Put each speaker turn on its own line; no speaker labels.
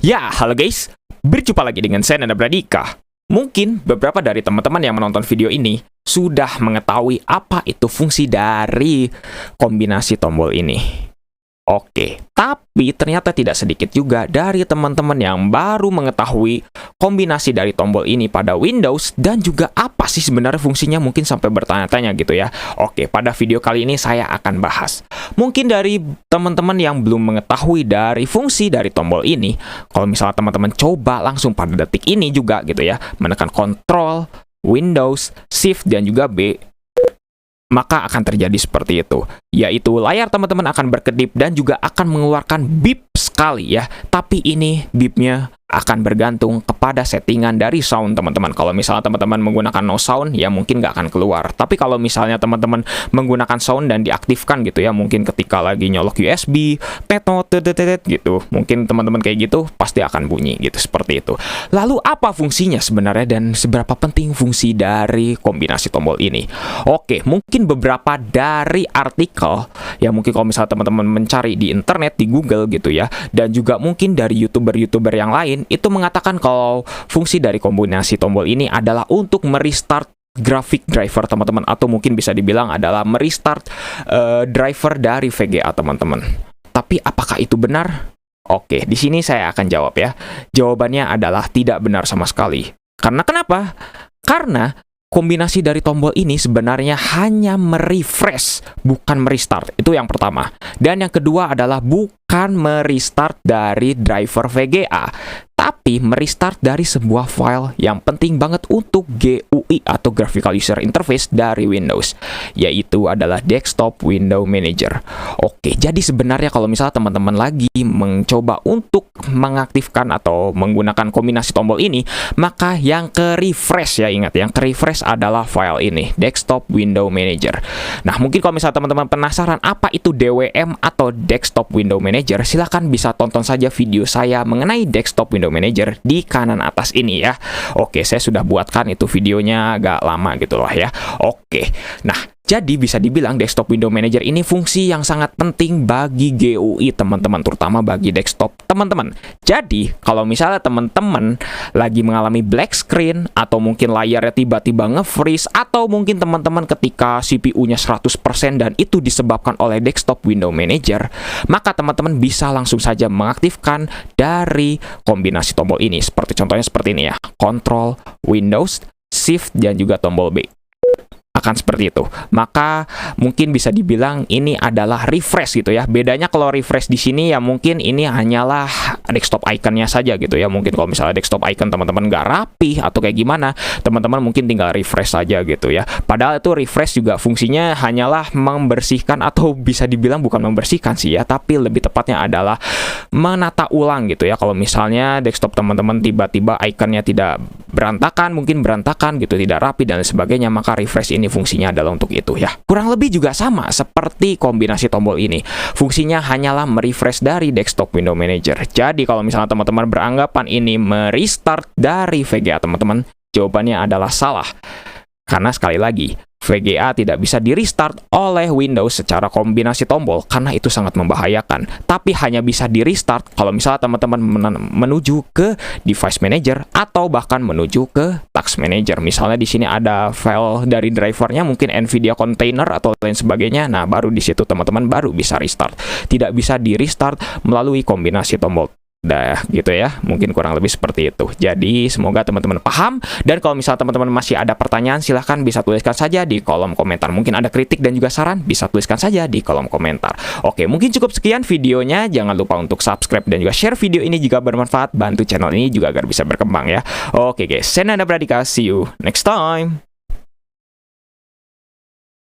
Ya, halo guys. Berjumpa lagi dengan saya Nanda Pradika. Mungkin beberapa dari teman-teman yang menonton video ini sudah mengetahui apa itu fungsi dari kombinasi tombol ini. Oke, tapi ternyata tidak sedikit juga dari teman-teman yang baru mengetahui kombinasi dari tombol ini pada Windows dan juga apa sih sebenarnya fungsinya, mungkin sampai bertanya-tanya gitu ya. Oke, pada video kali ini saya akan bahas. Mungkin dari teman-teman yang belum mengetahui dari fungsi dari tombol ini, kalau misalnya teman-teman coba langsung pada detik ini juga gitu ya, menekan Ctrl, Windows, Shift, dan juga B, maka akan terjadi seperti itu, yaitu layar teman-teman akan berkedip dan juga akan mengeluarkan beep sekali ya. Tapi ini beepnya akan bergantung kepada settingan dari sound teman-teman. Kalau misalnya teman-teman menggunakan no sound, ya mungkin nggak akan keluar. Tapi kalau misalnya teman-teman menggunakan sound dan diaktifkan gitu ya, mungkin ketika lagi nyolok USB, gitu, mungkin teman-teman kayak gitu pasti akan bunyi gitu, seperti itu. Lalu apa fungsinya sebenarnya dan seberapa penting fungsi dari kombinasi tombol ini? Oke, mungkin beberapa dari artikel yang mungkin kalau misalnya teman-teman mencari di internet, di Google gitu ya, dan juga mungkin dari YouTuber-YouTuber yang lain, itu mengatakan kalau fungsi dari kombinasi tombol ini adalah untuk merestart graphic driver teman-teman, atau mungkin bisa dibilang adalah merestart driver dari VGA teman-teman. Tapi apakah itu benar? Oke, di sini saya akan jawab ya. Jawabannya adalah tidak benar sama sekali. Karena kenapa? Karena kombinasi dari tombol ini sebenarnya hanya merefresh, bukan merestart. Itu yang pertama. Dan yang kedua adalah bukan merestart dari driver VGA, tapi merestart dari sebuah file yang penting banget untuk GUI atau Graphical User Interface dari Windows, yaitu adalah Desktop Window Manager. Oke, jadi sebenarnya kalau misalnya teman-teman lagi mencoba untuk mengaktifkan atau menggunakan kombinasi tombol ini, maka yang ke refresh ya, ingat, yang ke refresh adalah file ini, Desktop Window Manager. Nah, mungkin kalau misalnya teman-teman penasaran apa itu DWM atau Desktop Window Manager, silahkan bisa tonton saja video saya mengenai Desktop Window Manager di kanan atas ini ya. Oke, saya sudah buatkan itu videonya agak lama gitu loh ya. Oke, nah jadi bisa dibilang Desktop Window Manager ini fungsi yang sangat penting bagi GUI teman-teman, terutama bagi desktop teman-teman. Jadi, kalau misalnya teman-teman lagi mengalami black screen, atau mungkin layarnya tiba-tiba nge-freeze, atau mungkin teman-teman ketika CPU-nya 100% dan itu disebabkan oleh Desktop Window Manager, maka teman-teman bisa langsung saja mengaktifkan dari kombinasi tombol ini. Seperti contohnya seperti ini ya, Ctrl, Windows, Shift, dan juga tombol B. Akan seperti itu. Maka mungkin bisa dibilang ini adalah refresh gitu ya. Bedanya kalau refresh di sini ya mungkin ini hanyalah desktop iconnya saja gitu ya. Mungkin kalau misalnya desktop icon teman-teman nggak rapi atau kayak gimana, teman-teman mungkin tinggal refresh saja gitu ya. Padahal itu refresh juga fungsinya hanyalah membersihkan, atau bisa dibilang bukan membersihkan sih ya, tapi lebih tepatnya adalah menata ulang gitu ya. Kalau misalnya desktop teman-teman tiba-tiba iconnya tidak berantakan, mungkin berantakan gitu, tidak rapi dan sebagainya, maka refresh ini fungsinya adalah untuk itu ya. Kurang lebih juga sama seperti kombinasi tombol ini. Fungsinya hanyalah merefresh dari Desktop Window Manager. Jadi kalau misalnya teman-teman beranggapan ini merestart dari VGA teman-teman, jawabannya adalah salah. Karena sekali lagi, VGA tidak bisa di restart oleh Windows secara kombinasi tombol karena itu sangat membahayakan. Tapi hanya bisa di restart kalau misalnya teman-teman menuju ke Device Manager atau bahkan menuju ke Task Manager. Misalnya di sini ada file dari drivernya, mungkin NVIDIA Container atau lain sebagainya. Nah, baru di situ teman-teman baru bisa restart. Tidak bisa di restart melalui kombinasi tombol. Dah gitu ya, mungkin kurang lebih seperti itu. Jadi semoga teman-teman paham, dan kalau misalnya teman-teman masih ada pertanyaan, silahkan bisa tuliskan saja di kolom komentar. Mungkin ada kritik dan juga saran, bisa tuliskan saja di kolom komentar. Oke, mungkin cukup sekian videonya. Jangan lupa untuk subscribe dan juga share video ini jika bermanfaat. Bantu channel ini juga agar bisa berkembang ya. Oke guys, saya Nanda Pradika, see you next time.